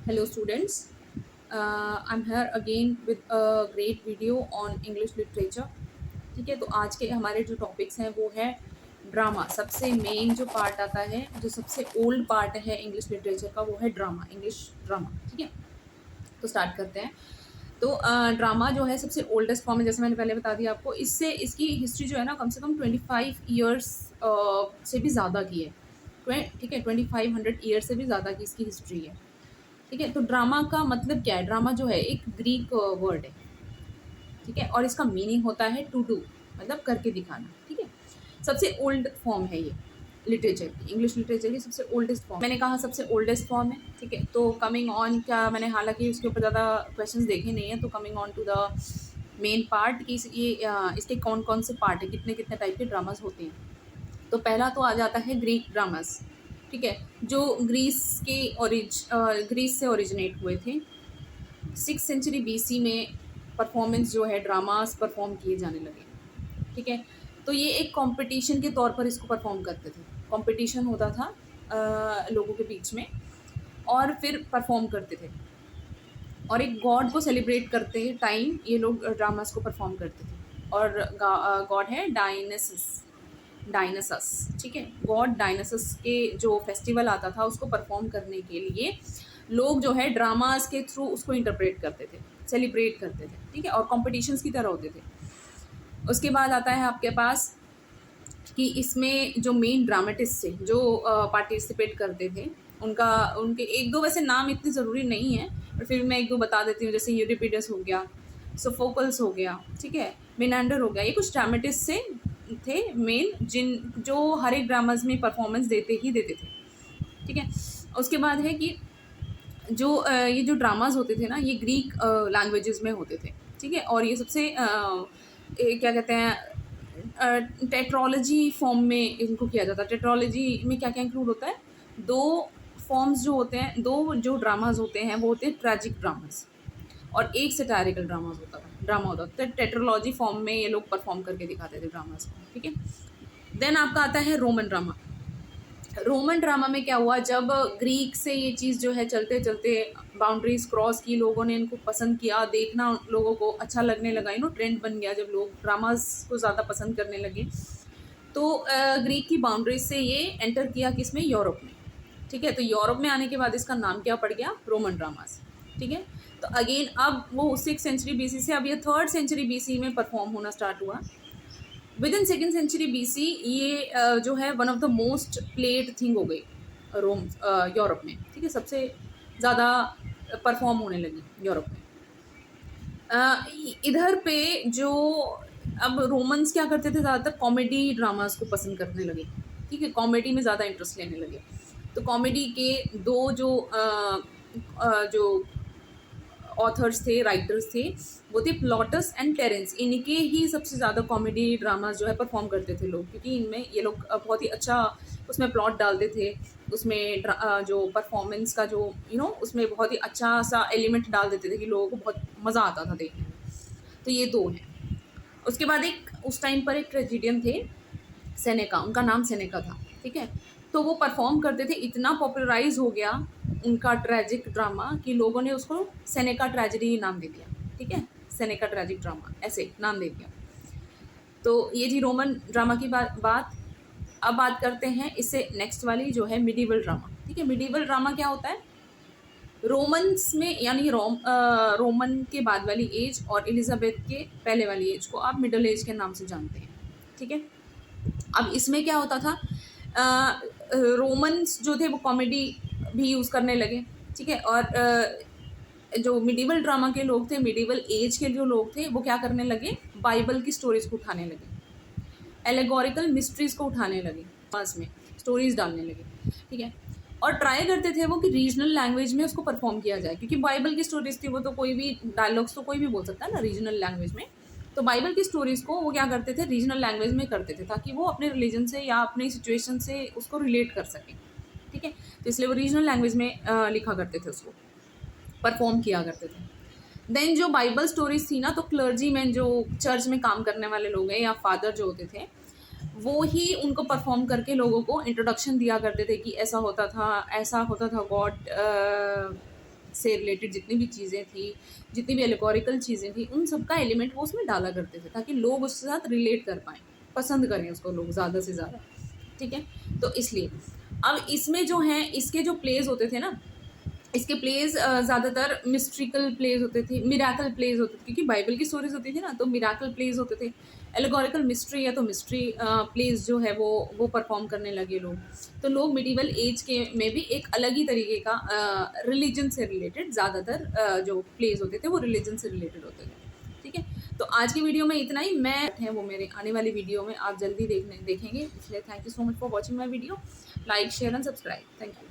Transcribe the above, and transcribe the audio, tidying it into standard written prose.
Hello students, I'm here again with a great video on English literature. ठीक है, तो आज के हमारे जो टॉपिक्स हैं वो है ड्रामा। सबसे मेन जो पार्ट आता है, जो सबसे ओल्ड पार्ट है इंग्लिश लिटरेचर का, वो है ड्रामा, इंग्लिश ड्रामा। ठीक है, तो स्टार्ट करते हैं। तो ड्रामा जो है सबसे ओल्डेस्ट फॉर्म है, जैसे मैंने पहले बता दिया आपको। इससे इसकी हिस्ट्री जो है ना, कम से कम 25 ईयर्स से भी ज़्यादा की है। ठीक है, 2500 ईयर्स से भी ज़्यादा की इसकी हिस्ट्री है। ठीक है, तो ड्रामा का मतलब क्या है? ड्रामा जो है एक ग्रीक वर्ड है। ठीक है, और इसका मीनिंग होता है टू डू, मतलब करके दिखाना। ठीक है, सबसे ओल्ड फॉर्म है ये लिटरेचर की, इंग्लिश लिटरेचर की सबसे ओल्डेस्ट फॉर्म। मैंने कहा सबसे ओल्डेस्ट फॉर्म है। ठीक है, तो कमिंग ऑन, क्या मैंने हालांकि उसके ऊपर ज़्यादा क्वेश्चंस देखे नहीं है, तो coming on to the main part कि इसके कौन कौन से पार्ट है, कितने कितने टाइप के ड्रामास होते हैं। तो पहला तो आ जाता है ग्रीक ड्रामास। ठीक है, जो ग्रीस से ओरिजिनेट हुए थे। 6th सेंचुरी BC में परफॉर्मेंस जो है, ड्रामास परफॉर्म किए जाने लगे। ठीक है, तो ये एक कंपटीशन के तौर पर इसको परफॉर्म करते थे। कंपटीशन होता था लोगों के बीच में, और फिर परफॉर्म करते थे, और एक गॉड को सेलिब्रेट करते टाइम ये लोग ड्रामास को परफॉर्म करते थे। और गॉड है डायनासस। ठीक है, गॉड डायनासस के जो फेस्टिवल आता था, उसको परफॉर्म करने के लिए लोग जो है ड्रामास के थ्रू उसको इंटरप्रेट करते थे, सेलिब्रेट करते थे। ठीक है, और कॉम्पिटिशन्स की तरह होते थे। उसके बाद आता है आपके पास कि इसमें जो मेन ड्रामेटिस्ट थे, जो पार्टिसिपेट करते थे, उनके एक दो वैसे नाम इतने ज़रूरी नहीं है, पर फिर मैं एक दो बता देती हूँ। जैसे यूरिपिडस हो गया, सोफोकल्स हो गया, ठीक है, मिनांडर हो गया। ये कुछ ड्रामेटिस्ट से थे मेन, जो हर एक ड्रामाज में परफॉर्मेंस देते थे। ठीक है, उसके बाद है कि ये जो ड्रामाज होते थे ना, ये ग्रीक लैंग्वेजेस में होते थे। ठीक है, और ये सबसे क्या कहते हैं, टेट्रोलॉजी फॉर्म में इनको किया जाता है। टेट्रोलॉजी में क्या क्या इंक्लूड होता है? दो फॉर्म्स जो होते हैं, दो जो ड्रामाज होते हैं, वो होते हैं ट्रैजिक ड्रामाज, और एक सैटारिकल ड्रामा होता था। तो टेट्रोलॉजी फॉर्म में ये लोग परफॉर्म करके दिखाते थे ड्रामाज को। ठीक है, देन आपका आता है रोमन ड्रामा। रोमन ड्रामा में क्या हुआ, जब ग्रीक से ये चीज़ जो है चलते चलते बाउंड्रीज क्रॉस की, लोगों ने इनको पसंद किया, देखना लोगों को अच्छा लगने लगा, ट्रेंड बन गया। जब लोग ड्रामाज को ज़्यादा पसंद करने लगे, तो ग्रीक की बाउंड्रीज से ये एंटर किया किसमें? यूरोप में। ठीक है, तो यूरोप में आने के बाद इसका नाम क्या पड़ गया? Roman dramas. ठीक है, तो अगेन अब वो 6th सेंचुरी BC से अब ये 3rd सेंचुरी BC में परफॉर्म होना स्टार्ट हुआ। Within 2nd century BC ये जो है one of the most played thing हो गई यूरोप में। ठीक है, सबसे ज़्यादा परफॉर्म होने लगी यूरोप में। इधर पे जो अब रोमन्स क्या करते थे, ज़्यादातर कॉमेडी ड्रामास को पसंद करने लगे। ठीक है, कॉमेडी में ज़्यादा इंटरेस्ट लेने लगे। तो कॉमेडी के दो जो ऑथर्स थे, राइटर्स थे, वो थे प्लॉटस एंड टेरेंस। इनके ही सबसे ज़्यादा कॉमेडी ड्रामास जो है परफॉर्म करते थे लोग, क्योंकि इनमें ये लोग बहुत ही अच्छा उसमें प्लॉट डालते थे। उसमें जो परफॉर्मेंस का जो उसमें बहुत ही अच्छा सा एलिमेंट डाल देते थे कि लोगों को बहुत मज़ा आता था देखने में। तो ये दो हैं। उसके बाद उस टाइम पर एक ट्रेजिडियन थे, सेनेका, उनका नाम सेनेका था। ठीक है, तो वो परफॉर्म करते थे, इतना पॉपुलराइज हो गया उनका ट्रेजिक ड्रामा कि लोगों ने उसको सेनेका ट्रेजेडी नाम दे दिया। ठीक है, सेनेका ट्रेजिक ड्रामा ऐसे नाम दे दिया। तो ये थी रोमन ड्रामा की बात। अब बात करते हैं इससे नेक्स्ट वाली, जो है मिडीवल ड्रामा। ठीक है, मिडीवल ड्रामा क्या होता है? रोमन्स में, यानी रोमन के बाद वाली एज और एलिजाबेथ के पहले वाली एज को आप मिडल एज के नाम से जानते हैं। ठीक है, अब इसमें क्या होता था, रोमन्स जो थे वो कॉमेडी भी यूज़ करने लगे। ठीक है, और जो मिडीवल ड्रामा के लोग थे, मिडीवल एज के जो लोग थे, वो क्या करने लगे? बाइबल की स्टोरीज को उठाने लगे, एलेगोरिकल मिस्ट्रीज को उठाने लगे, पास में स्टोरीज डालने लगे। ठीक है, और ट्राई करते थे वो कि रीजनल लैंग्वेज में उसको परफॉर्म किया जाए, क्योंकि बाइबल की स्टोरीज थी, वो तो कोई भी डायलॉग्स तो कोई भी बोल सकता है ना रीजनल लैंग्वेज में। तो बाइबल की स्टोरीज को वो क्या करते थे? रीजनल लैंग्वेज में करते थे, ताकि वो अपने रिलीजन से या अपनी सिचुएशन से उसको रिलेट कर सकें। ठीक है, तो इसलिए वो रीजनल लैंग्वेज में लिखा करते थे, उसको परफॉर्म किया करते थे। देन जो बाइबल स्टोरीज थी ना, तो क्लर्जी मैन, जो चर्च में काम करने वाले लोग हैं, या फादर जो होते थे, वो ही उनको परफॉर्म करके लोगों को इंट्रोडक्शन दिया करते थे कि ऐसा होता था, ऐसा होता था। गॉड से रिलेटेड जितनी भी चीज़ें थी, जितनी भी एलिगोरिकल चीज़ें थी, उन सब का एलिमेंट वो उसमें डाला करते थे ताकि लोग उसके साथ रिलेट कर पाएँ, पसंद करें उसको लोग ज़्यादा से ज़्यादा, ठीक है? तो इसलिए अब इसमें जो हैं इसके जो प्लेज़ होते थे ना, इसके प्लेज़ ज़्यादातर मिस्ट्रिकल प्लेज़ होते थे, मिरेकल प्लेज़ होते थे क्योंकि बाइबल की स्टोरीज़ होती थी ना, तो मिरेकल प्लेज़ होते थे। एल्गोरिकल मिस्ट्री है तो मिस्ट्री प्लेज़ जो है वो परफ़ॉर्म करने लगे लोग। तो लोग मिडीवल एज के में भी एक अलग ही तरीके का रिलीजन से रिलेटेड ज़्यादातर जो प्लेज़ होते थे वो रिलीजन से रिलेटेड होते थे। ठीक है? तो आज की वीडियो में इतना ही। मैं है वो मेरे आने वाली वीडियो में आप जल्दी देखेंगे। इसलिए thank you so much for watching my video. Like, share and subscribe. Thank you.